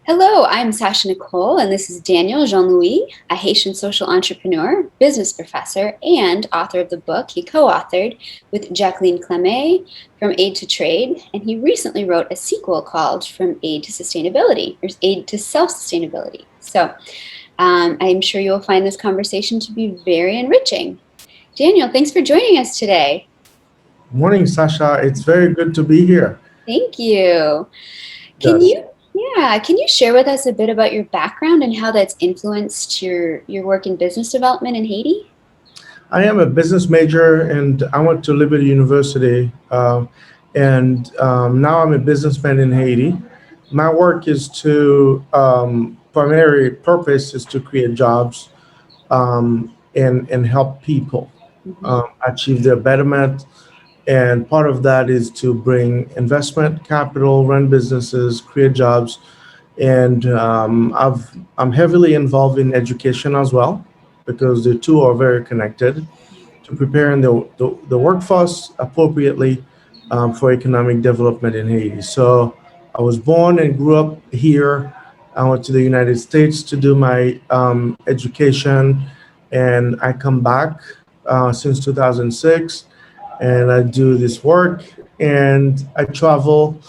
Hello, I'm Sasha Nicole, and this is Daniel Jean-Louis, a Haitian social entrepreneur, business professor, and author of the book he co-authored with Jacqueline Clemay, From Aid to Trade, and he recently wrote a sequel called From Aid to Sustainability, or Aid to Self-Sustainability. I'm sure you'll find this conversation to be very enriching. Daniel, thanks for joining us today. Morning, Sasha. It's very good to be here. Thank you. Can Yes. you, can you share with us a bit about your background and how that's influenced your work in business development in Haiti? I am a business major and I went to Liberty University. And now I'm a businessman in Haiti. My work is primary purpose is to create jobs and help people Mhm. achieve their betterment. And part of that is to bring investment, capital, run businesses, create jobs. And I'm heavily involved in education as well because the two are very connected to preparing the workforce appropriately for economic development in Haiti. So I was born and grew up here. I went to the United States to do my education, and I come back since 2006, and I do this work, and I travel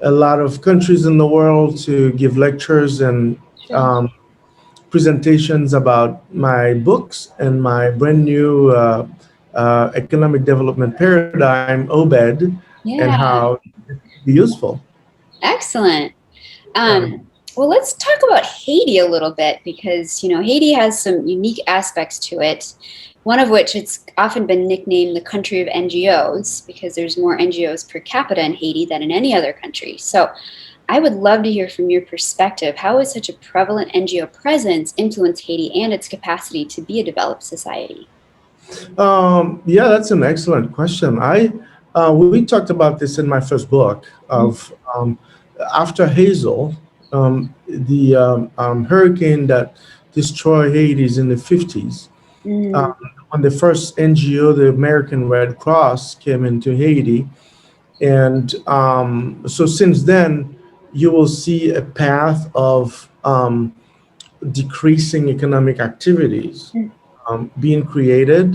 a lot of countries in the world to give lectures and Sure. um, presentations about my books and my brand new economic development paradigm, OBED, and how Yeah, it can be useful. excellent. Um, Well, let's talk about Haiti a little bit because, Haiti has some unique aspects to it. One of which it's often been nicknamed the country of NGOs because there's more NGOs per capita in Haiti than in any other country. So I would love to hear from your perspective. How has such a prevalent NGO presence influenced Haiti and its capacity to be a developed society? yeah, that's an excellent question. We talked about this in my first book of after Hazel, the hurricane that destroyed Haiti in the 50s. Mm, When the first NGO, the American Red Cross, came into Haiti, and so since then, you will see a path of decreasing economic activities mm, being created.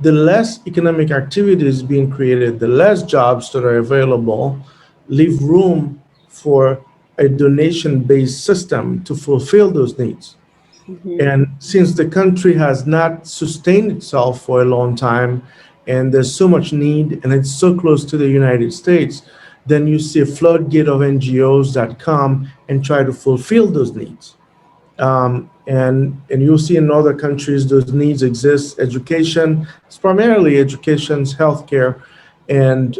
The less economic activities being created, the less jobs that are available, leave room for a donation-based system to fulfill those needs. mhm. And since the country has not sustained itself for a long time, and there's so much need, and it's so close to the United States, then you see a floodgate of NGOs that come and try to fulfill those needs. And you'll see in other countries those needs exist. Education, it's primarily education's healthcare, and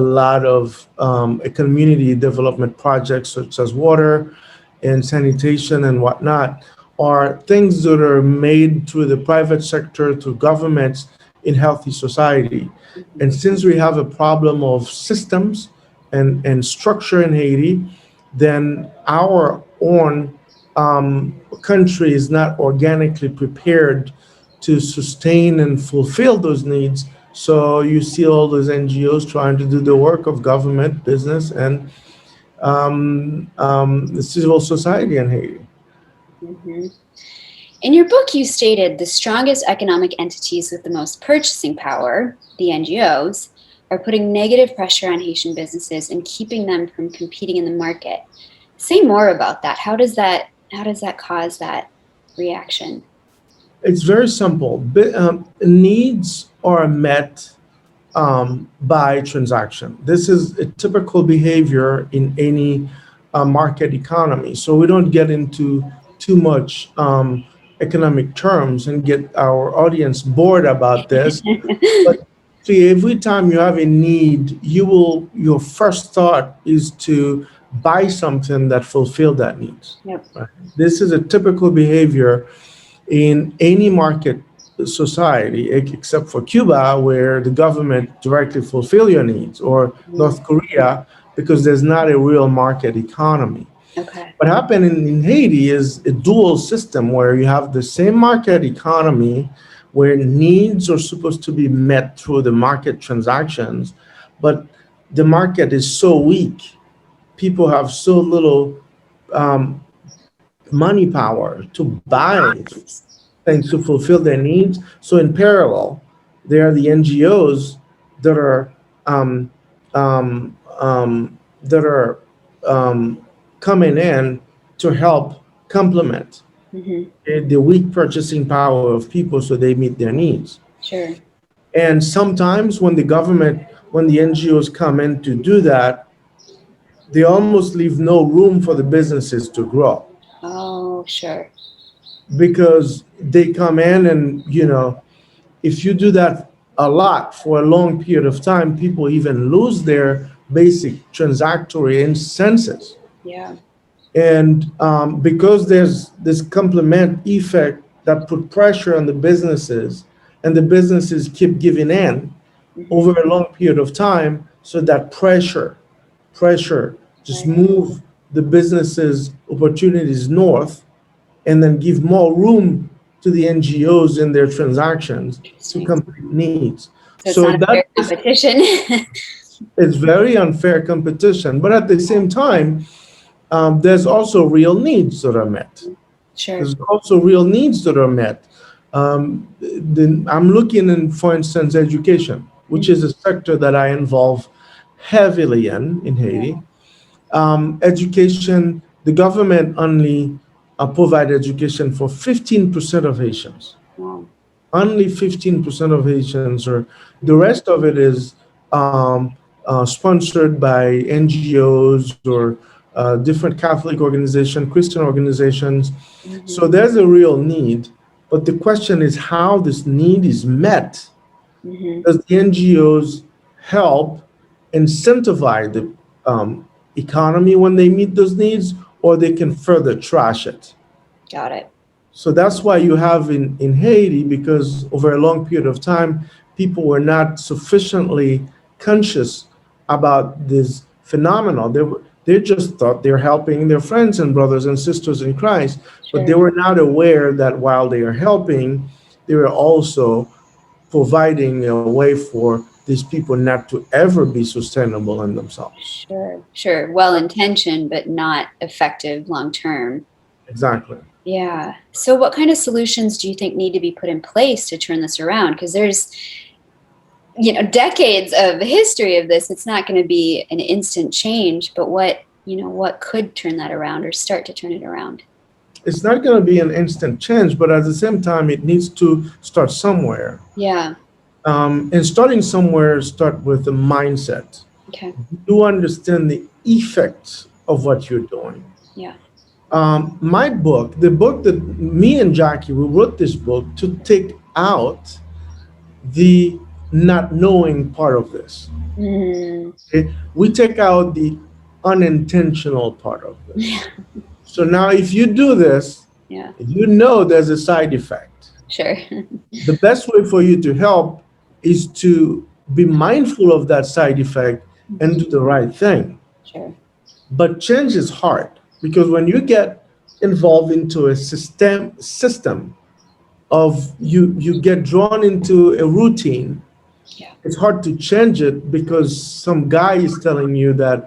a lot of a community development projects such as water and sanitation and whatnot are things that are made through the private sector, through governments in healthy society. And since we have a problem of systems and structure in Haiti, then our own country is not organically prepared to sustain and fulfill those needs. So you see all those NGOs trying to do the work of government, business, and the civil society in Haiti. Mhm. In your book, you stated the strongest economic entities with the most purchasing power, the NGOs, are putting negative pressure on Haitian businesses and keeping them from competing in the market. Say more about that. How does that cause that reaction? It's very simple. Needs are met by transaction. This is a typical behavior in any market economy. So we don't get into too much economic terms and get our audience bored about this. But see, every time you have a need, your first thought is to buy something that fulfill that needs. Yep. Right? This is a typical behavior in any market society except for Cuba, where the government directly fulfill your needs, or Mm, North Korea, because there's not a real market economy. okay. What happened in Haiti is a dual system where you have the same market economy where needs are supposed to be met through the market transactions, but the market is so weak, people have so little money power to buy Yes. things to fulfill their needs. So in parallel, there are the NGOs that are um, that are coming in to help complement Hmm. the weak purchasing power of people so they meet their needs. Sure. And sometimes when the NGOs come in to do that, they almost leave no room for the businesses to grow Oh, sure. because they come in and, if you do that a lot for a long period of time, people even lose their basic transactory instances. Yeah. And because there's this complement effect that put pressure on the businesses, and the businesses keep giving in Hmm. over a long period of time, so that pressure just Right. move the businesses opportunities north, and then give more room to the NGOs in their transactions to Interesting. complete needs. So it's So not a that fair competition. is very unfair competition. But at the same time, there's also real needs that are met. Sure. There's also real needs that are met. I'm looking in, for instance, education, which is Hmm. a sector that I involve heavily in Yeah. Haiti. Education, the government only provide education for 15% of Haitians. Wow. Only 15% of Haitians, or the rest of it is sponsored by NGOs or different Catholic organizations, Christian organizations. So Hmm. there's a real need. But the question is how this need is met. Hmm. Does the NGOs help incentivize the economy when they meet those needs, or they can further trash it? Got it. So that's why you have in Haiti, because over a long period of time, people were not sufficiently conscious about this phenomenon. They just thought they're helping their friends and brothers and sisters in Christ, but they Sure. were not aware that while they are helping, they were also providing a way for these people not to ever be sustainable in themselves. Sure. Sure. Well intentioned, but not effective long term. Exactly. Yeah. So, what kind of solutions do you think need to be put in place to turn this around? Because there's, decades of history of this. It's not going to be an instant change, but what could turn that around or start to turn it around? It's not going to be an instant change, but at the same time, it needs to start somewhere. Yeah. And starting somewhere, start with the mindset. Okay. You understand the effects of what you're doing. Yeah. My book, the book that me and Jackie, we wrote this book to take out the not knowing part of this. Mm. Okay? We take out the unintentional part of this. Yeah. So now, if you do this, Yeah. you know there's a side effect. Sure. The best way for you to help is to be mindful of that side effect and Mhm. do the right thing. Sure. But change is hard because when you get involved into a system of you get drawn into a routine, Yeah. it's hard to change it because some guy is telling you that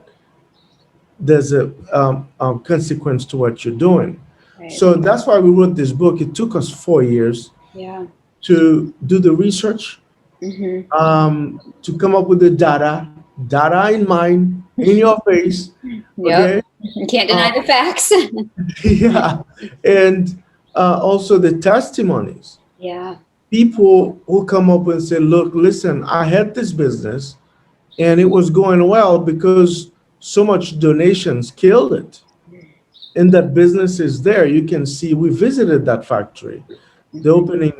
there's a consequence to what you're doing. Right. So that's why we wrote this book. It took us 4 years Yeah. to do the research, Hmm. to come up with the data in mind, in your face, Yep. okay? You can't Uh, deny the facts. yeah, and also the testimonies. Yeah. People who come up and say, "Look, listen, I had this business, and it was going well because so much donations killed it." And that business is there. You can see we visited that factory. The Hmm. opening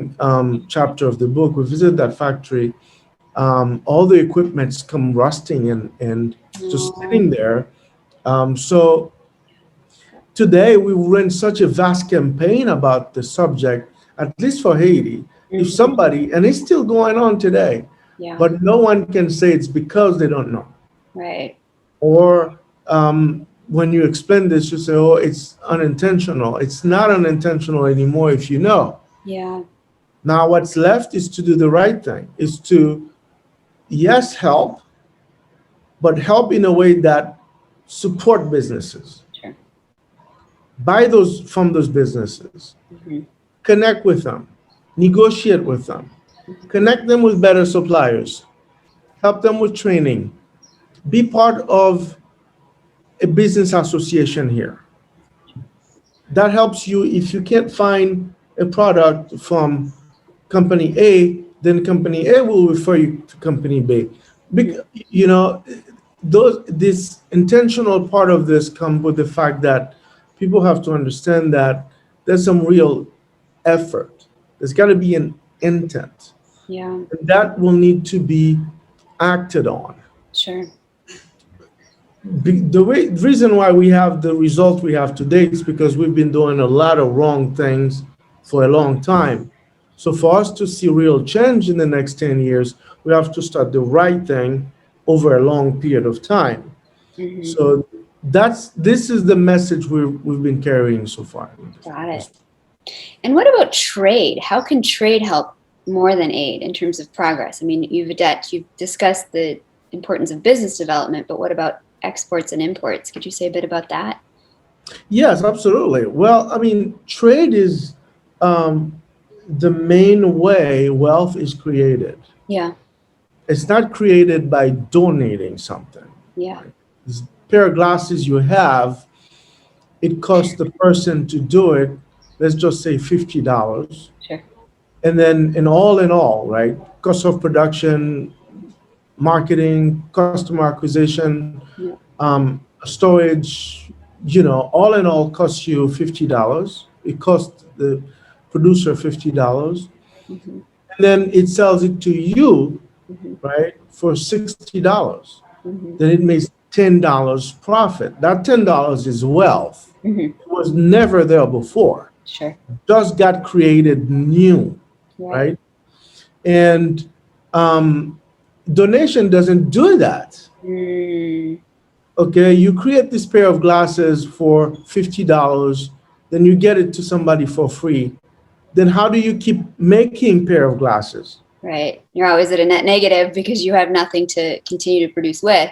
chapter of the book, we visited that factory. All the equipment's come rusting and just Oh. sitting there. So today we run such a vast campaign about the subject, at least for Haiti. If Hmm. somebody, and it's still going on today, Yeah. but no one can say it's because they don't know. Right. Or when you explain this, you say, oh, it's unintentional. It's not unintentional anymore if you know. Yeah. Now, what's left is to do the right thing, is to, yes, help, but help in a way that support businesses. Sure. buy those from those businesses, Mm-hmm. connect with them, negotiate with them, connect them with better suppliers, help them with training, be part of a business association here. That helps you if you can't find a product from company A, then company A will refer you to company B. Mm-hmm. You know, this intentional part of this come with the fact that people have to understand that there's some real effort. There's got to be an intent, Yeah, and that will need to be acted on. sure. The reason why we have the result we have today is because we've been doing a lot of wrong things for a long time. So for us to see real change in the next 10 years, we have to start the right thing over a long period of time. Mm-hmm. So this is the message we've been carrying so far. Got it. And what about trade? How can trade help more than aid in terms of progress? I mean, you've discussed the importance of business development, but what about exports and imports? Could you say a bit about that? Yes, absolutely. Well, I mean, trade is um, the main way wealth is created. Yeah, It's not created by donating something. yeah, Right? This pair of glasses you have, it costs the person to do it, let's just say $50. sure. And then in all, right? Cost of production, marketing, customer acquisition, Yeah. storage, all in all costs you $50. It costs the producer $50. Mm-hmm. And then it sells it to you, Mm-hmm. right, for $60. Mm-hmm. Then it makes $10 profit. That $10 is wealth. Mm-hmm. It was never there before. Sure. Just got created new, Right. right? And donation doesn't do that. Mm, Okay, you create this pair of glasses for $50, then you get it to somebody for free. Then how do you keep making pair of glasses? right. You're always at a net negative because you have nothing to continue to produce with.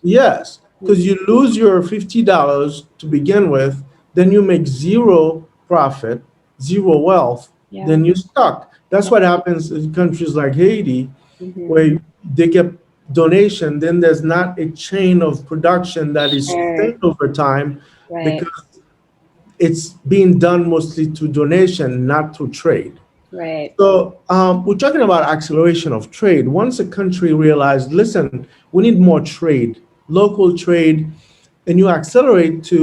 Yes, because you lose your $50 to begin with, then you make zero profit, zero wealth, Yeah. then you're stuck. That's what happens in countries like Haiti, Mm-hmm. where they get donation, then there's not a chain of production that is Sure. sustained over time Right. because it's being done mostly through donation, not through trade. Right. So we're talking about acceleration of trade. Once a country realized, listen, we need more trade, local trade, and you accelerate to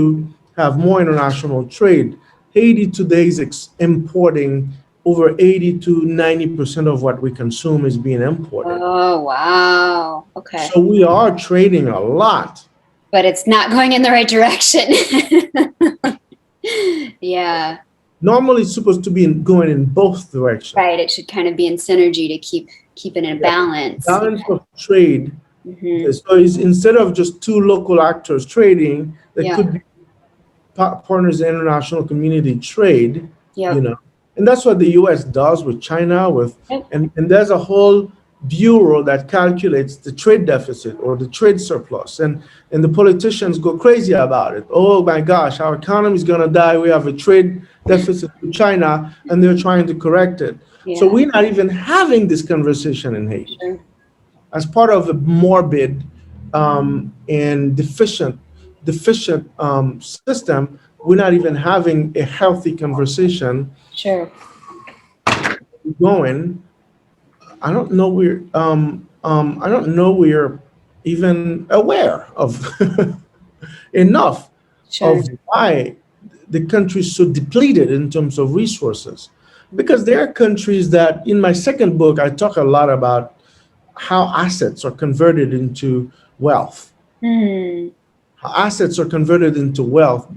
have more international trade. Haiti today is importing over 80 to 90% of what we consume is being imported. Oh, wow. Okay. So we are trading a lot. But it's not going in the right direction. Yeah. Normally, it's supposed to be going in both directions. Right. It should kind of be in synergy to keep it in balance. Balance of trade. Mm-hmm. So it's, instead of just two local actors trading, there Yeah. could be partners in international community trade, Yep. And that's what the U.S. does with China, Yep. and there's a whole bureau that calculates the trade deficit or the trade surplus, and the politicians go crazy about it. Oh my gosh, our economy is gonna die. We have a trade deficit with China, and they're trying to correct it. So Yeah. we're not even having this conversation in Haiti Sure. as part of a morbid and deficient system. We're not even having a healthy conversation Sure. going. I don't know I don't know we're even aware of enough Sure. of why the country is so depleted in terms of resources. Because there are countries that, in my second book, I talk a lot about how assets are converted into wealth. Hmm. How assets are converted into wealth.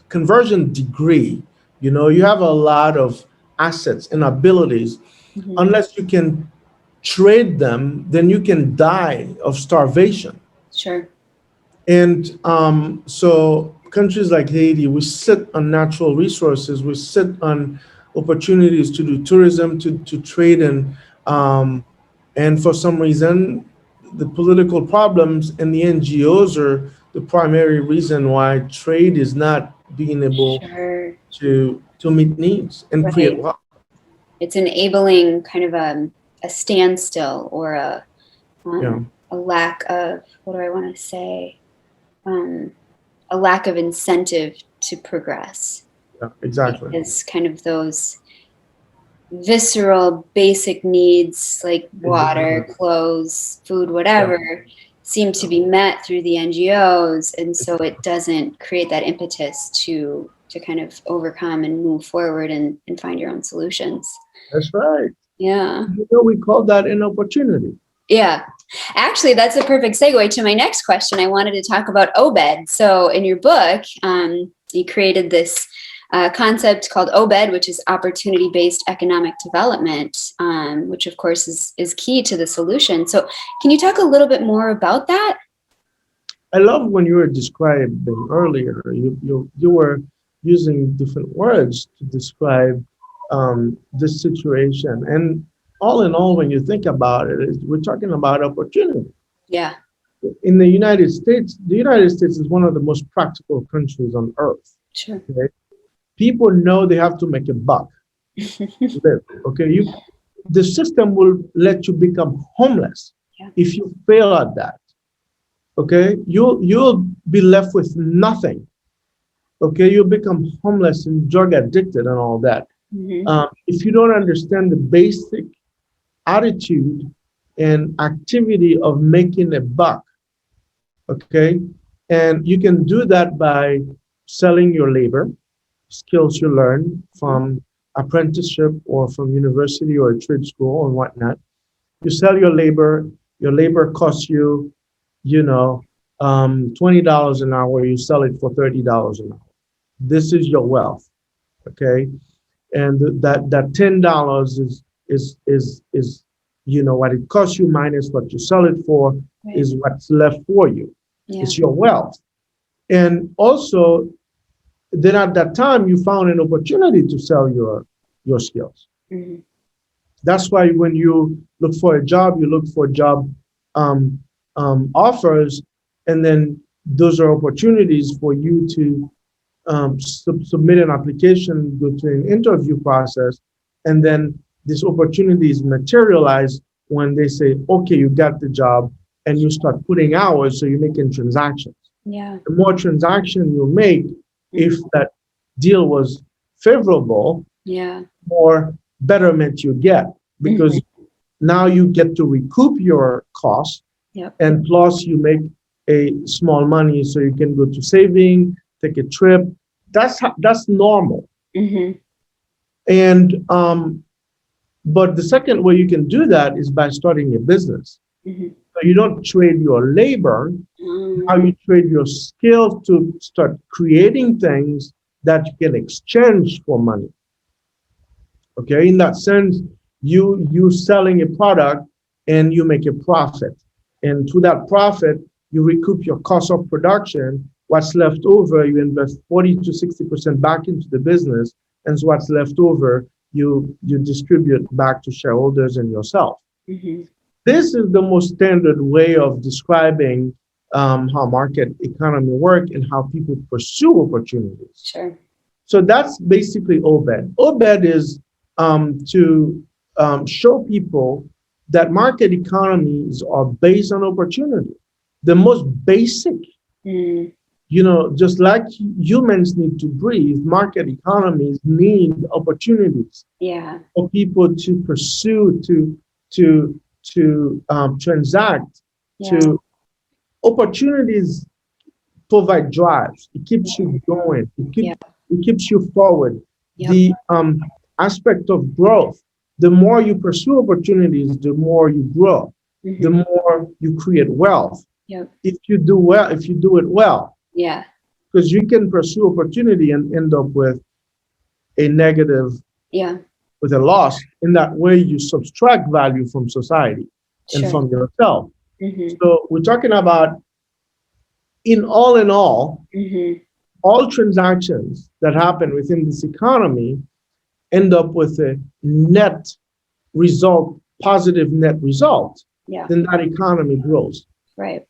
Conversion degree, you have a lot of assets and abilities. Mhm. Unless you can trade them, then you can die of starvation. Sure. And so countries like Haiti, we sit on natural resources, we sit on opportunities to do tourism, to trade, and for some reason, the political problems and the NGOs are the primary reason why trade is not being able Sure. to meet needs and create Right. wealth. It's enabling kind of a standstill or Yeah, a lack of, what do I want to say? Um, a lack of incentive to progress. yeah, exactly. Is kind of those visceral basic needs like water, Exactly. clothes, food, Yeah. whatever, seem to be met through the NGOs, and so it doesn't create that impetus to kind of overcome and move forward and find your own solutions. That's right. Yeah. We call that an opportunity. Yeah. Actually, that's a perfect segue to my next question. I wanted to talk about OBED. So, in your book, you created this concept called OBED, which is opportunity based economic development, which, of course, is key to the solution. So, can you talk a little bit more about that? I love when you were describing earlier, you were using different words to describe this situation. And all in all, when you think about it, we're talking about opportunity. Yeah. In the United States is one of the most practical countries on earth. Sure. Okay? People know they have to make a buck to live. Okay, the system will let you become homeless Yeah. if you fail at that. Okay, you'll be left with nothing. Okay, you'll become homeless and drug addicted and all that. Mm-hmm. If you don't understand the basic attitude and activity of making a buck, okay, and you can do that by selling your labor, skills you learn from apprenticeship or from university or trade school and whatnot. You sell your labor costs you, you know, $20 an hour, you sell it for $30 an hour. This is your wealth, okay? And that $10 is what it costs you minus what you sell it for Right. is what's left for you. Yeah. It's your wealth. And also, then at that time you found an opportunity to sell your skills. Mm-hmm. That's why when you look for a job, you look for job offers, and then those are opportunities for you to submit an application, go to an interview process, and then these opportunities materialize when they say, okay, you got the job, and you start putting hours, so you're making transactions. Yeah. The more transaction you make, if that deal was favorable, Yeah. more betterment you get, because now you get to recoup your costs, Yep. and plus you make a small money so you can go to saving, take a trip. That's normal. Mm-hmm. And but the second way you can do that is by starting a business. Mm-hmm. So you don't trade your labor, now you trade your skill to start creating things that you can exchange for money. Okay, in that sense, you selling a product and you make a profit, and through that profit you recoup your cost of production. What's left over, you invest 40 to 60% back into the business, and so what's left over you distribute back to shareholders and yourself. Mm-hmm. This is the most standard way of describing how market economy work and how people pursue opportunities. Sure. So that's basically OBED. OBED is to show people that market economies are based on opportunity. The most basic, just like humans need to breathe, market economies need opportunities. Yeah. For people to pursue, to transact, Yeah. to opportunities provide drives. It keeps you going. It keeps you forward. Yep. The aspect of growth. The more you pursue opportunities, the more you grow. Mm-hmm. The more you create wealth. Yep. If you do it well. Yeah. Because you can pursue opportunity and end up with a negative, with a loss. In that way, you subtract value from society and from yourself. Mm-hmm. So we're talking about, in all, all transactions that happen within this economy end up with a net result, positive net result. Yeah. Then that economy grows. Right.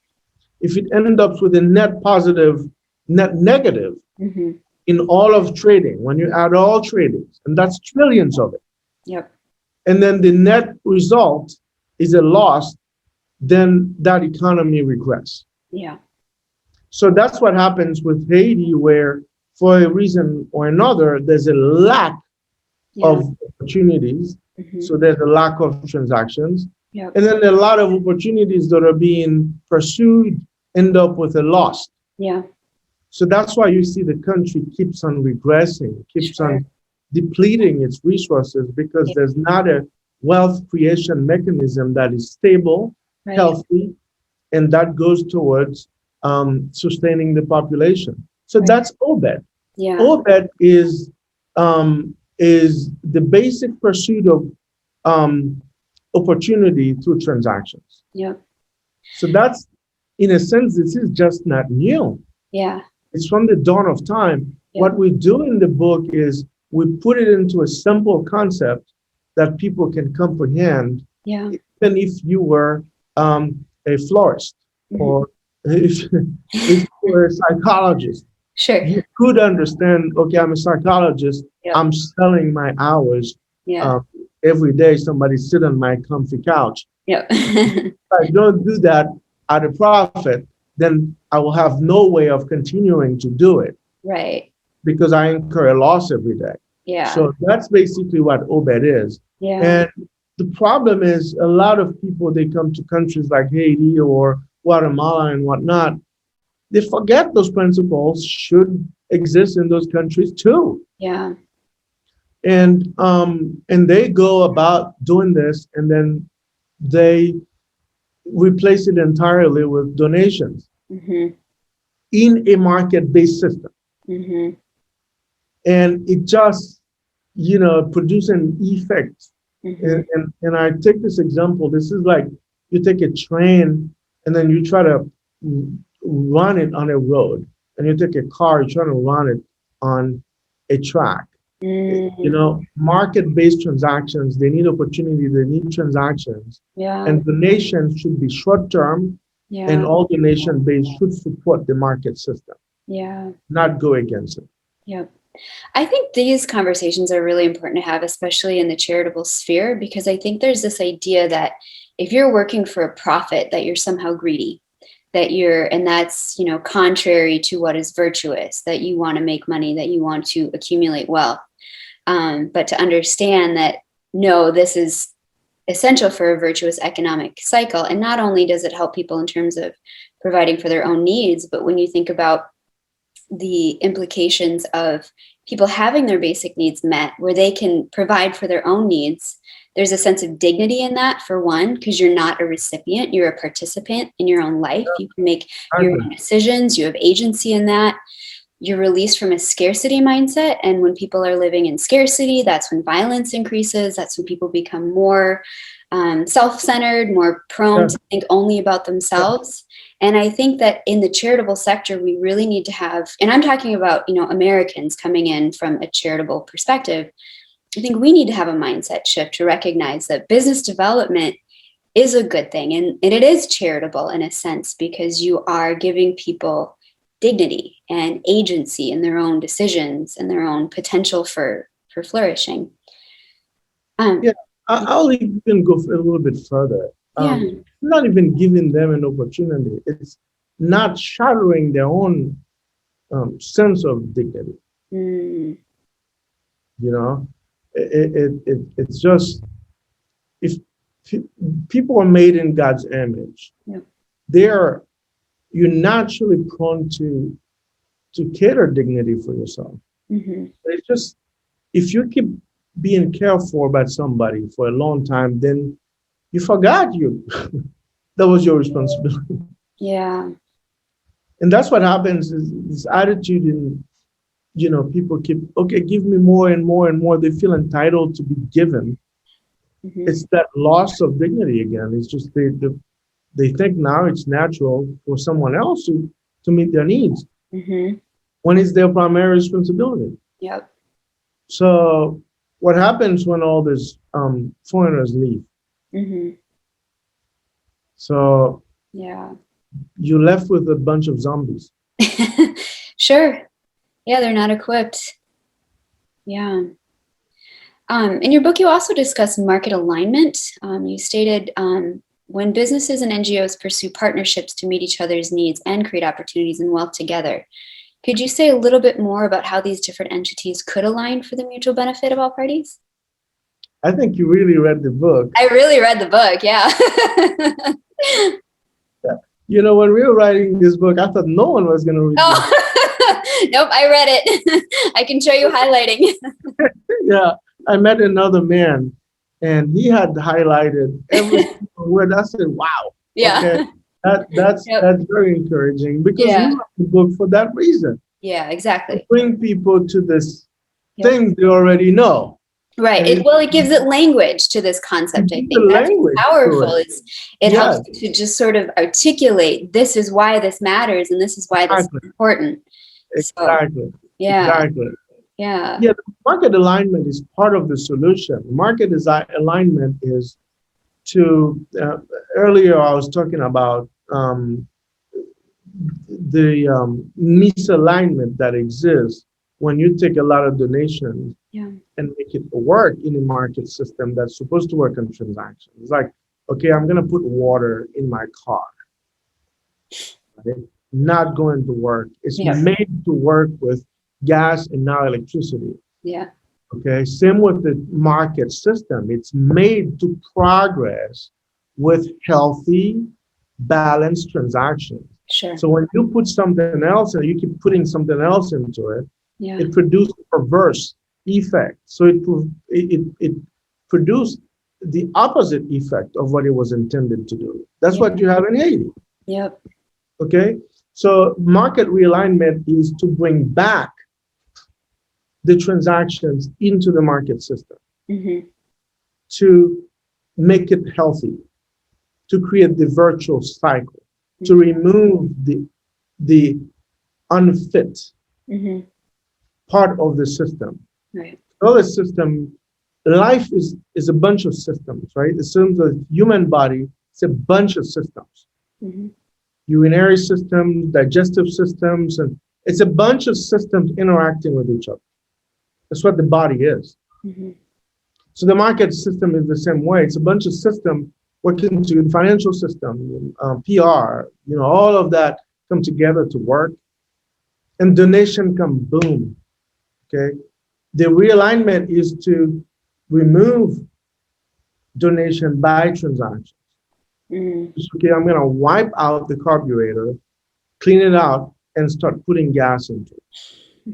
if it ends up with a net positive, net negative Mm-hmm. in all of trading, when you add all tradings, and that's trillions of it, Yep. and then the net result is a loss, then that economy regress. Yeah. So that's what happens with Haiti, where for a reason or another, there's a lack Yeah. of opportunities. Mm-hmm. So there's a lack of transactions. Yep. And then a lot of opportunities that are being pursued end up with a loss. Yeah. So that's why you see the country keeps on regressing, keeps Sure. on depleting its resources because Yeah. there's not a wealth creation mechanism that is stable, Right. healthy, and that goes towards sustaining the population. So Right. that's OBED. Yeah. OBED is the basic pursuit of um, opportunity through transactions. Yep. So that's, in a sense, this is just not new. Yeah. It's from the dawn of time. Yep. What we do in the book is we put it into a simple concept that people can comprehend, Yeah. even if you were a florist Mm-hmm. or if you were a psychologist. Sure. You could understand, okay, I'm a psychologist, Yep. I'm selling my hours. Yeah. Every day, somebody sit on my comfy couch. Yep. If I don't do that at a profit, then I will have no way of continuing to do it Right. because I incur a loss every day. Yeah. So that's basically what OBED is. Yeah. And the problem is a lot of people, they come to countries like Haiti or Guatemala and whatnot, they forget those principles should exist in those countries too. Yeah. And they go about doing this, and then they replace it entirely with donations Mm-hmm. in a market-based system. Mm-hmm. And it just, produce an effect. Mm-hmm. And I take this example. This is like you take a train and then you try to run it on a road, and you take a car, you try to run it on a track. Mm-hmm. Market-based transactions, they need opportunity, they need transactions, Yeah. and donations should be short-term, and Yeah. all donation base should support the market system, Yeah. not go against it. Yep. I think these conversations are really important to have, especially in the charitable sphere, because I think there's this idea that if you're working for a profit, that you're somehow greedy, and that's, contrary to what is virtuous, that you want to make money, that you want to accumulate wealth. But to understand that, no, this is essential for a virtuous economic cycle. And not only does it help people in terms of providing for their own needs, but when you think about the implications of people having their basic needs met, where they can provide for their own needs, there's a sense of dignity in that, for one, because you're not a recipient, you're a participant in your own life. You can make your own decisions, you have agency in that. You're released from a scarcity mindset. And when people are living in scarcity, that's when violence increases. That's when people become more self-centered, more prone to think only about themselves. And I think that in the charitable sector, we really need to have, and I'm talking about, Americans coming in from a charitable perspective. I think we need to have a mindset shift to recognize that business development is a good thing. And it is charitable in a sense, because you are giving people dignity and agency in their own decisions and their own potential for flourishing. Yeah, I'll even go a little bit further. Yeah. Not even giving them an opportunity. It's not shattering their own sense of dignity. Mm. It's just, if people are made in God's image, you're naturally prone to cater dignity for yourself. Mm-hmm. It's just, if you keep being careful about somebody for a long time, then you forgot that was your responsibility. Yeah. And that's what happens, is this attitude in, people keep, okay, give me more and more and more. They feel entitled to be given. Mm-hmm. It's that loss of dignity again. It's just they think now it's natural for someone else to meet their needs, Mm-hmm. when it's their primary responsibility. Yep. So what happens when all these foreigners leave? Mm-hmm. So Yeah. you're left with a bunch of zombies. Sure. Yeah, they're not equipped. Yeah. In your book, you also discuss market alignment. You stated when businesses and NGOs pursue partnerships to meet each other's needs and create opportunities and wealth together. Could you say a little bit more about how these different entities could align for the mutual benefit of all parties? I think you really read the book. I really read the book, yeah. You know, when we were writing this book, I thought no one was going to read Oh, nope, I read it. I can show you highlighting. it. Yeah, I met another man, and he had highlighted every single word. I said, "Wow, Yeah. okay, that's Yep. that's very encouraging because Yeah. we wrote the book for that reason, Yeah, to exactly. bring people to this Yep. thing they already know." Right. And Well, it gives it language to this concept, I gives think. the That's language to powerful. it. It helps Yes, you to just sort of articulate this is why this matters and this is why this is exactly, important. So, exactly, yeah, exactly. yeah. Yeah, the market alignment is part of the solution. Market alignment is to, earlier I was talking about the misalignment that exists when you take a lot of donations Yeah. and make it work in a market system that's supposed to work on transactions. It's like, okay, I'm going to put water in my car. Right? Not going to work. It's Yeah. made to work with gas and now electricity. Yeah. Okay, same with the market system. It's made to progress with healthy, balanced transactions. Sure. So when you put something else and you keep putting something else into it, Yeah. it produces a perverse effect. So it produced the opposite effect of what it was intended to do. That's what you have in Haiti. Yep. Okay, so market realignment is to bring back the transactions into the market system, Mm-hmm. to make it healthy, to create the virtual cycle, to remove the unfit Mm-hmm. part of the system. Right. All the system, life is a bunch of systems, right? The systems of the human body, it's a bunch of systems. Mm-hmm. Urinary systems, digestive systems, and it's a bunch of systems interacting with each other. That's what the body is. Mm-hmm. So the market system is the same way. It's a bunch of systems working to the financial system, PR, all of that come together to work. And donation come boom. Okay. The realignment is to remove donation by transactions. Mm-hmm. Okay, I'm going to wipe out the carburetor, clean it out, and start putting gas into it.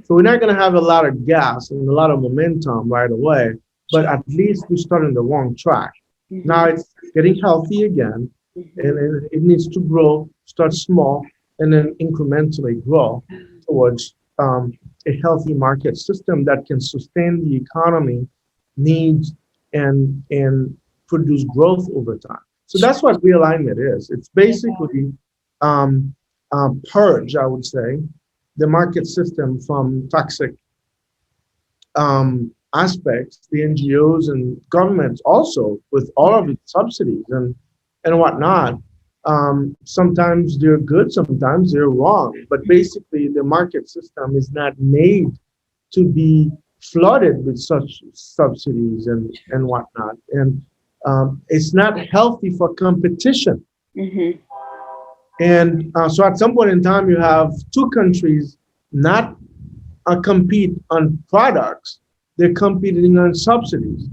So we're not going to have a lot of gas and a lot of momentum right away, but at least we start on the wrong track. Mm-hmm. Now it's getting healthy again, and it needs to grow, start small, and then incrementally grow towards a healthy market system that can sustain the economy needs and produce growth over time. So that's what realignment is. It's basically purge, I would say, the market system from toxic aspects, the NGOs and governments also with all of its subsidies and whatnot. Sometimes they're good, sometimes they're wrong, but basically the market system is not made to be flooded with such subsidies and whatnot. And it's not healthy for competition. Mm-hmm. And so at some point in time, you have two countries not compete on products, they're competing on subsidies.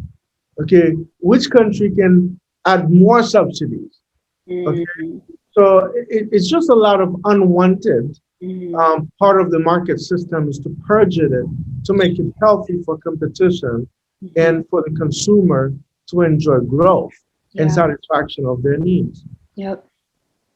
Okay, which country can add more subsidies? Okay, Mm-hmm. so it's just a lot of unwanted Mm-hmm. part of the market system is to purge it to make it healthy for competition and for the consumer to enjoy growth and Yeah. satisfaction of their needs. Yep.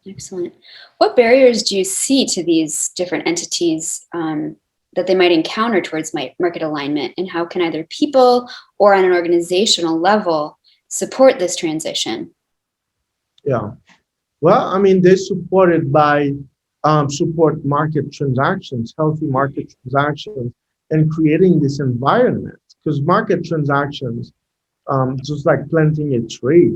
Excellent. What barriers do you see to these different entities that they might encounter towards market alignment, and how can either people or on an organizational level support this transition? Yeah. Well, I mean, they're supported by support market transactions, healthy market transactions, and creating this environment. Because market transactions, just like planting a tree,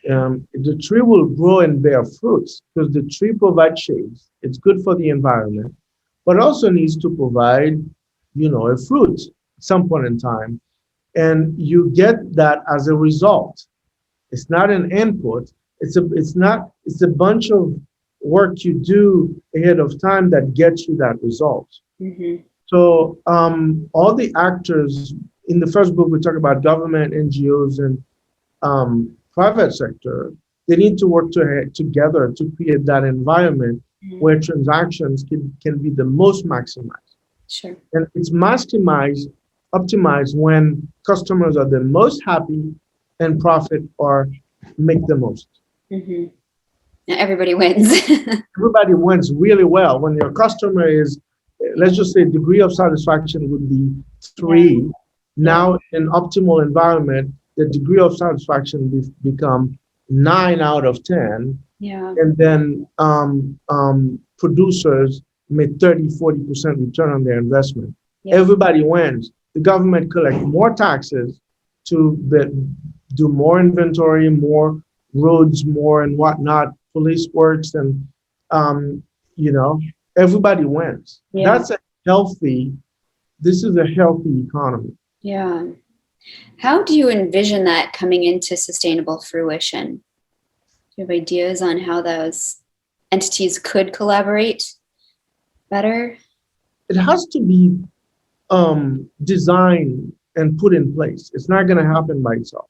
The tree will grow and bear fruits because the tree provides shades. It's good for the environment, but also needs to provide, a fruit at some point in time. And you get that as a result. It's not an input. It's a bunch of work you do ahead of time that gets you that result. Mm-hmm. So all the actors in the first book, we talk about government, NGOs, and private sector. They need to work together to create that environment where transactions can be the most maximized. Sure. And it's optimized when customers are the most happy and profit or make the most. Mm-hmm. Now everybody wins. Everybody wins really well when your customer is, let's just say, degree of satisfaction would be 3. Yeah. Now in optimal environment, the degree of satisfaction become 9 out of 10. Yeah. And then producers made 30-40% return on their investment. Yeah. Everybody wins. The government collect more taxes to do more inventory, more roads, more and whatnot, police works, and everybody wins. Yeah. This is a healthy economy. Yeah. How do you envision that coming into sustainable fruition? Do you have ideas on how those entities could collaborate better? It has to be designed and put in place. It's not going to happen by itself.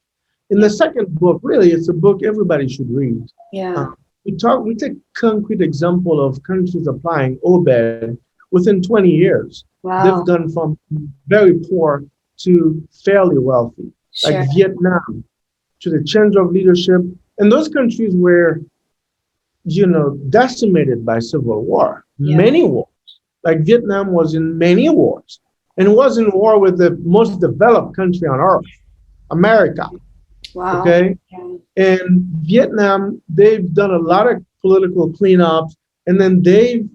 In the second book, really, it's a book everybody should read. Yeah. We take concrete example of countries applying OBED within 20 years. Wow. They've gone from very poor to fairly wealthy, Sure. like Vietnam, to the change of leadership. And those countries were, decimated by civil war, many wars. Like Vietnam was in many wars, and was in war with the most developed country on earth, America. Wow. Okay. Yeah. And Vietnam, they've done a lot of political cleanups, and then they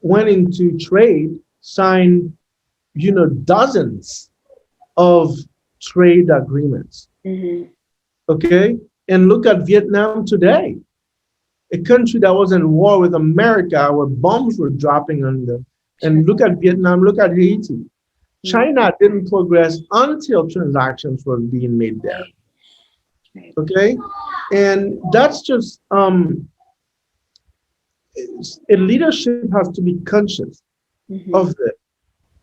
went into trade, signed, dozens of trade agreements. Mm-hmm. Okay. And look at Vietnam today, a country that was in war with America, where bombs were dropping on them. And look at Vietnam, look at Haiti. China didn't progress until transactions were being made there. Right. Okay. And that's just, a leadership has to be conscious of it.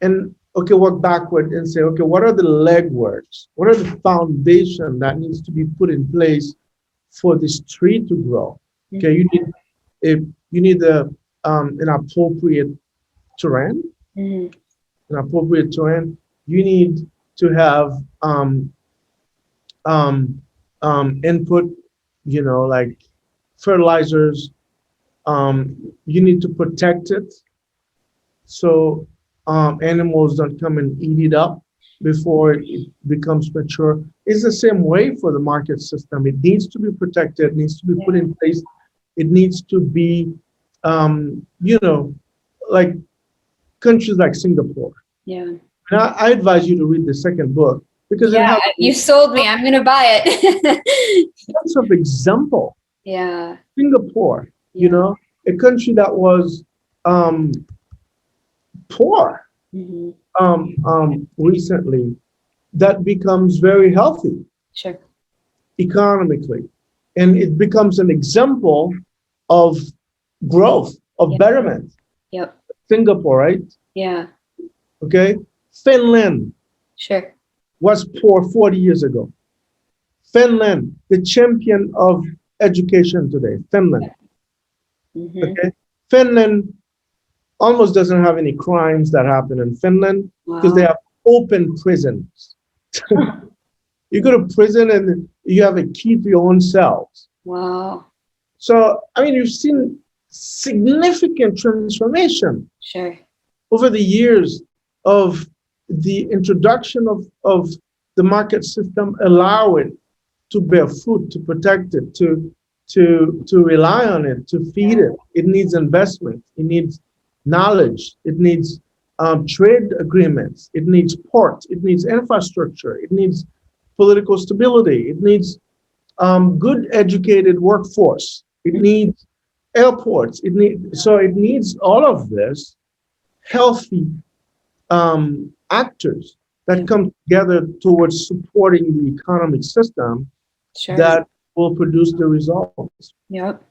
And work backward and say, what are the legworks? What are the foundation that needs to be put in place for this tree to grow? Okay, you need an appropriate terrain. An appropriate terrain. You need to have input, like fertilizers. You need to protect it so animals don't come and eat it up before it becomes mature. It's the same way for the market system. It needs to be protected, it needs to be put in place. It needs to be, like countries like Singapore. Yeah. And I advise you to read the second book because it has you sold me. I'm going to buy it. lots of example. Yeah. Singapore, a country that was poor recently, that becomes very healthy. Sure. Economically, and it becomes an example of growth, of betterment. Yep. Singapore, right? Yeah. Okay. Finland. Sure. Was poor 40 years ago. Finland, the champion of education today. Finland. Okay. Finland almost doesn't have any crimes that happen in Finland because they have open prisons. You go to prison and you have a key to your own cells. Wow. So, you've seen significant transformation over the years of the introduction of the market system, allow it to bear fruit, to protect it, to rely on it, to feed it. It needs investment. It needs knowledge. It needs trade agreements. It needs ports. It needs infrastructure. It needs political stability. It needs good educated workforce. It needs airports. It needs all of this healthy actors that Yeah, come together towards supporting the economic system sure. that will produce the results. Yep.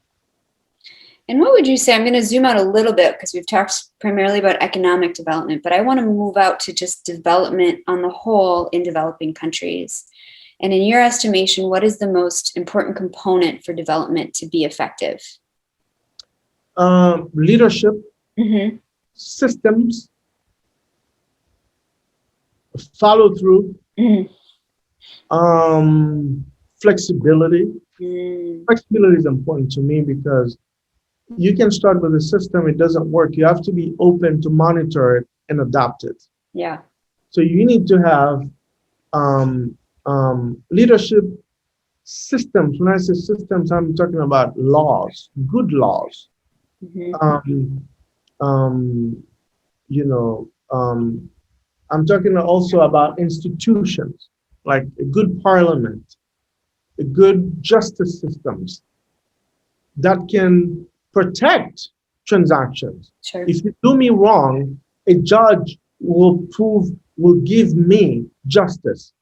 And what would you say? I'm going to zoom out a little bit because we've talked primarily about economic development, but I want to move out to just development on the whole in developing countries. And in your estimation, what is the most important component for development to be effective? Leadership, Mm-hmm. systems, follow through, Mm-hmm. flexibility. Mm, Flexibility is important to me because you can start with a system, it doesn't work. You have to be open to monitor it and adapt it. yeah. So you need to have leadership systems. When I say systems, I'm talking about laws, good laws. Mm-hmm. Um, um, you know, I'm talking also about institutions like a good parliament, a good justice systems that can protect transactions. Sure. If you do me wrong, a judge will give me justice,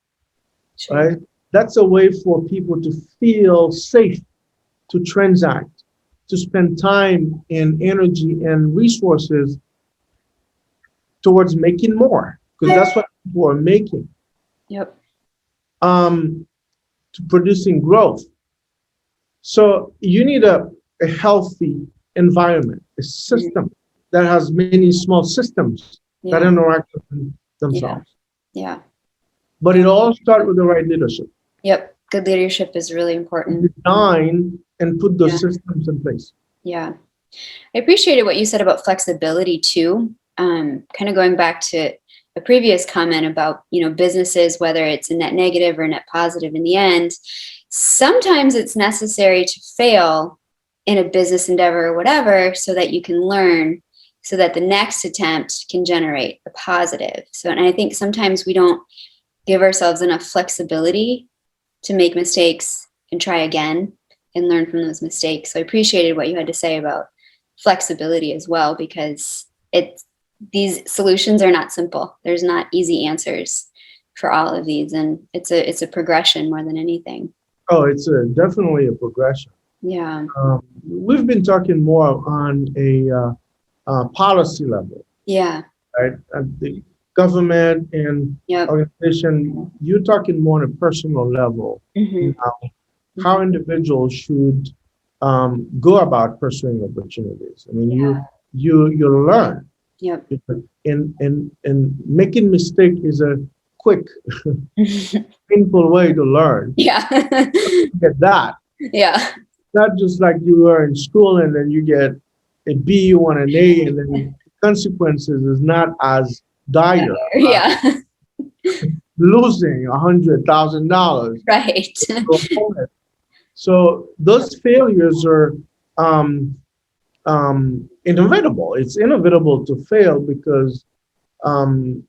Sure. right? That's a way for people to feel safe to transact, to spend time and energy and resources towards making more, because that's what people are making, Yep. um, to producing growth. So you need a healthy environment, a Mm, system that has many small systems that yeah. interact with Yeah. themselves. Yeah. But it Yeah. all starts with the right leadership. Yep. Good leadership is really important. Design and put Yeah. those systems in place. Yeah. I appreciated what you said about flexibility too. Kind of going back to a previous comment about, businesses, whether it's a net negative or a net positive in the end, sometimes it's necessary to fail in a business endeavor or whatever so that you can learn so that the next attempt can generate a positive. So, and I think sometimes we don't give ourselves enough flexibility to make mistakes and try again and learn from those mistakes. So I appreciated what you had to say about flexibility as well, because these solutions are not simple. There's not easy answers for all of these, and it's a progression more than anything. Oh, it's definitely a progression. Yeah. We've been talking more on a policy level, Yeah. right? At the government and Yep. organization, you're talking more on a personal level Hmm. now, Hmm. how individuals should go about pursuing opportunities. I mean, Yeah. you learn. Yep. And making mistake is a quick, painful way to learn. Yeah. Get that. Yeah. Not just like you are in school and then you get a B, you want an A, and then consequences is not as dire. Yeah. Losing $100,000. Right. So those failures are inevitable. It's inevitable to fail because um,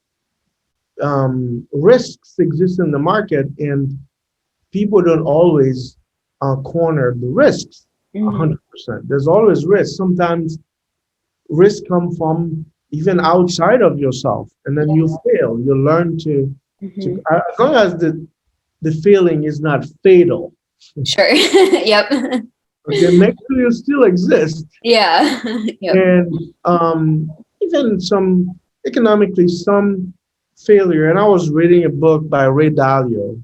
risks exist in the market, and people don't always corner the risks Hmm. 100%. There's always risk. Sometimes risks come from even outside of yourself, and then you fail. You learn to Hmm. as long as the failing is not fatal. Sure. Yep. Okay, make sure you still exist, Yeah. Yep. and even some economically some failure. And I was reading a book by Ray Dalio,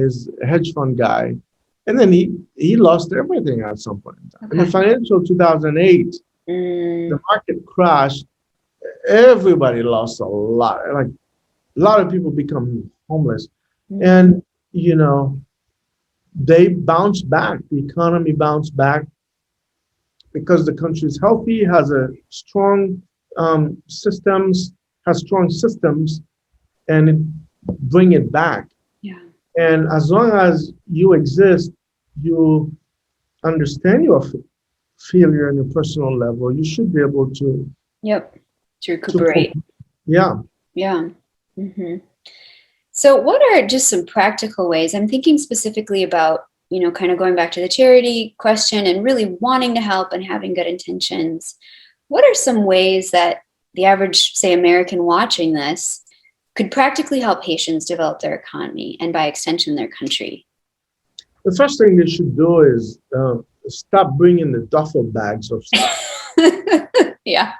is a hedge fund guy, and then he lost everything at some point in time. In the Okay. financial 2008, the Mm, market crashed. Everybody lost a lot. Like a lot of people become homeless, mm, and you know they bounced back. The economy bounced back because the country is healthy, has a strong systems, has strong systems, and it bring it back. yeah. And as long as you exist, you understand your failure on a personal level. You should be able Yep. To to recuperate. yeah. Yeah. Hmm. So, what are just some practical ways? I'm thinking specifically about kind of going back to the charity question and really wanting to help and having good intentions, what are some ways that the average, say, American watching this could practically help Haitians develop their economy and by extension, their country? The first thing they should do is stop bringing the duffel bags of stuff. Yeah.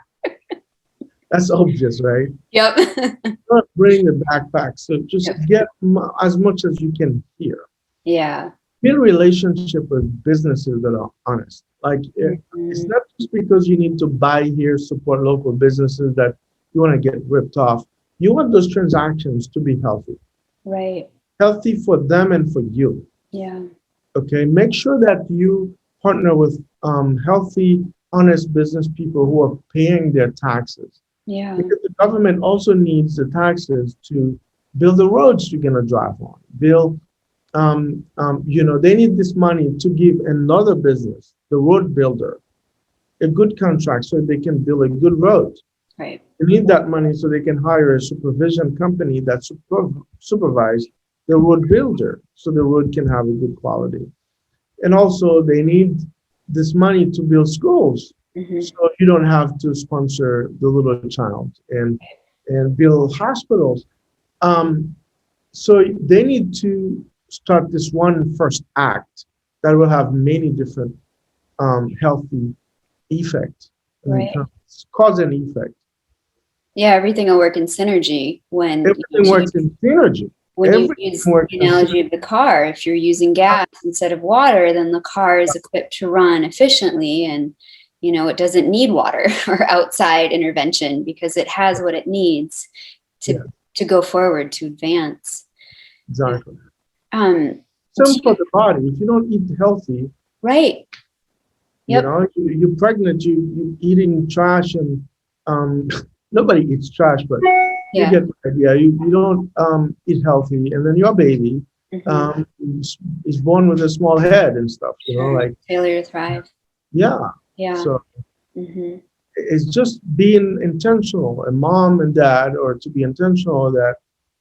That's obvious, right? Yep. Not bring the backpack. So just Yep. get as much as you can here. Yeah. Build relationship with businesses that are honest. Like it's not just because you need to buy here, support local businesses that you want to get ripped off. You want those transactions to be healthy. Right. Healthy for them and for you. Yeah. Okay. Make sure that you partner with healthy, honest business people who are paying their taxes. Yeah. Because the government also needs the taxes to build the roads you're gonna drive on. Build, they need this money to give another business, the road builder, a good contract so they can build a good road. Right. They need that money so they can hire a supervision company that supervise the road builder so the road can have a good quality. And also they need this money to build schools. So you don't have to sponsor the little child and build hospitals. So they need to start this one first act that will have many different healthy effects. Right. Cause and effect. Yeah, everything will work in synergy when Everything works in synergy. when you use the analogy of the car. If you're using gas instead of water, then the car is equipped to run efficiently, and it doesn't need water or outside intervention because it has what it needs to go forward, to advance. Exactly. Same for the body. If you don't eat healthy, right? Yep. You're pregnant. You eating trash, and nobody eats trash, but you get the idea. You don't eat healthy, and then your baby is born with a small head and stuff. Like failure to thrive. Yeah. Yeah. So it's just being intentional, a mom and dad, or to be intentional that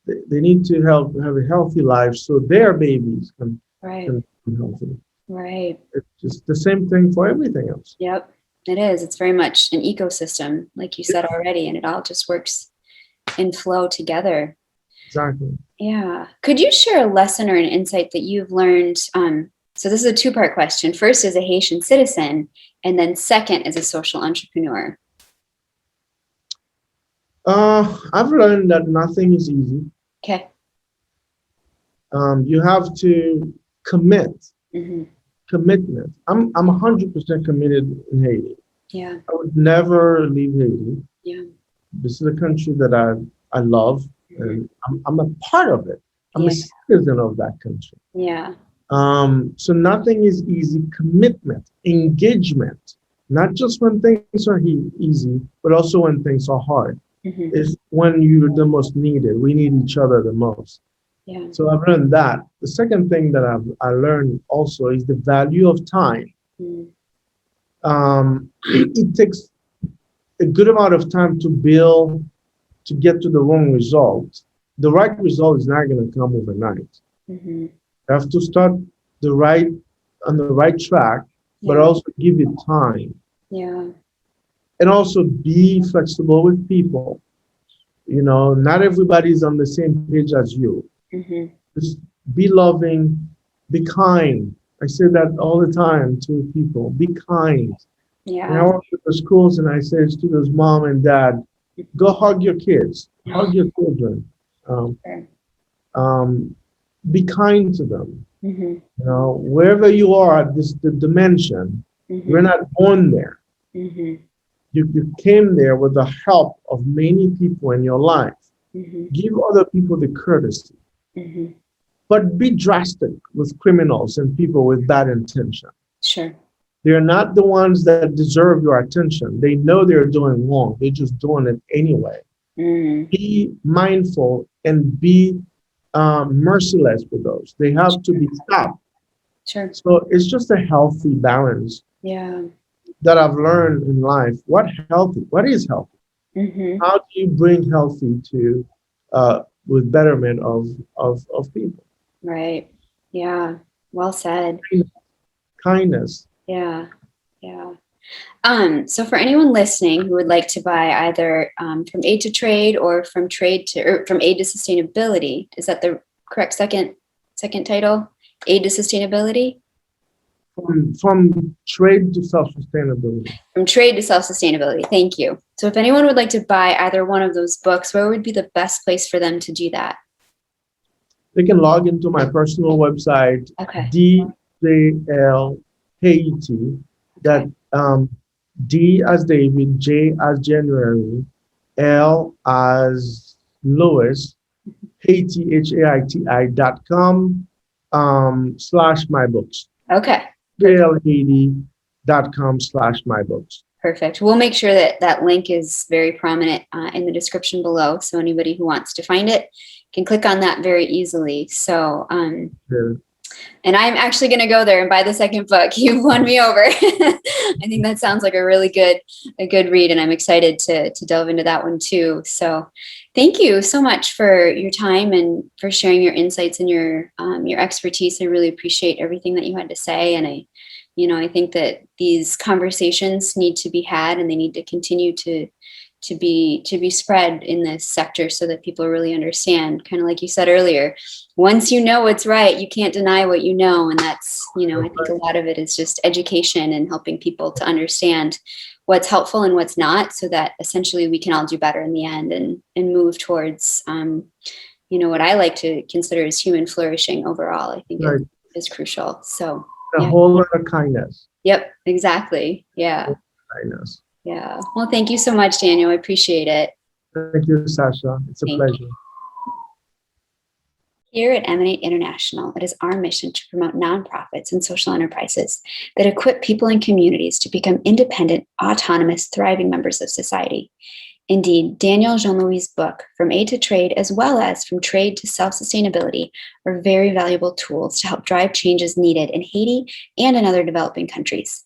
they need to have a healthy life so their babies can be healthy. Right. It's just the same thing for everything else. Yep, it is. It's very much an ecosystem, like you said already, and it all just works in flow together. Exactly. Yeah. Could you share a lesson or an insight that you've learned? So this is a two-part question. First, as a Haitian citizen, and then second, as a social entrepreneur. I've learned that nothing is easy. Okay. You have to commit. Commitment. I'm 100% committed in Haiti. Yeah. I would never leave Haiti. Yeah. This is a country that I love, and I'm a part of it. I'm a citizen of that country. Yeah. So nothing is easy. Commitment, engagement, not just when things are easy, but also when things are hard. Is when you're the most needed. We need each other the most. Yeah. So I've learned that. The second thing that I learned also is the value of time. It takes a good amount of time to build, to get to the wrong result. The right result is not going to come overnight. You have to start on the right track, but also give it time. Yeah. And also be flexible with people. Not everybody's on the same page as you. Just be loving, be kind. I say that all the time to people. Be kind. Yeah. And I work with the schools and I say to those mom and dad, go hug your kids, hug your children. Be kind to them. Wherever you are at the dimension, you're not born there. You came there with the help of many people in your life. Give other people the courtesy. But be drastic with criminals and people with bad intention. Sure. They're not the ones that deserve your attention. They know they're doing wrong. They're just doing it anyway. Be mindful and be merciless with those. They have to be stopped. Sure. So it's just a healthy balance. Yeah. That I've learned in life. What is healthy? How do you bring healthy to with betterment of people? Right. Yeah. Well said. Kindness. Yeah. Yeah. So for anyone listening who would like to buy either from Aid to Trade or from Aid to Sustainability, is that the correct second title? Aid to Sustainability? From trade to self-sustainability. From Trade to Self-Sustainability. Thank you. So if anyone would like to buy either one of those books, where would be the best place for them to do that? They can log into my personal website, Okay. DJL Haiti. That D as David, J as January, L as Louis, Haiti, HAITI.com / my books. Okay. JLHaiti.com / my books. Perfect. We'll make sure that that link is very prominent in the description below. So anybody who wants to find it can click on that very easily. So, Yeah. and I'm actually going to go there and buy the second book. You've won me over. I think that sounds like a good read, and I'm excited to delve into that one too. So, thank you so much for your time and for sharing your insights and your expertise. I really appreciate everything that you had to say, and I think that these conversations need to be had, and they need to continue to be spread in this sector so that people really understand, kind of like you said earlier, once you know what's right, you can't deny what you know. And that's, I think a lot of it is just education and helping people to understand what's helpful and what's not, so that essentially we can all do better in the end and move towards, what I like to consider as human flourishing overall. I think Right. it is crucial. So A whole lot of kindness. Yep, exactly. Yeah. Kindness. Yeah. Well, thank you so much, Daniel. I appreciate it. Thank you, Sasha. It's a pleasure. Here at Emanate International, it is our mission to promote nonprofits and social enterprises that equip people and communities to become independent, autonomous, thriving members of society. Indeed, Daniel Jean-Louis' book, From Aid to Trade, as well as From Trade to Self-Sustainability, are very valuable tools to help drive changes needed in Haiti and in other developing countries.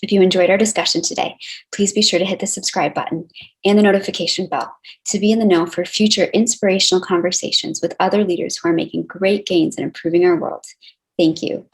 If you enjoyed our discussion today, please be sure to hit the subscribe button and the notification bell to be in the know for future inspirational conversations with other leaders who are making great gains in improving our world. Thank you.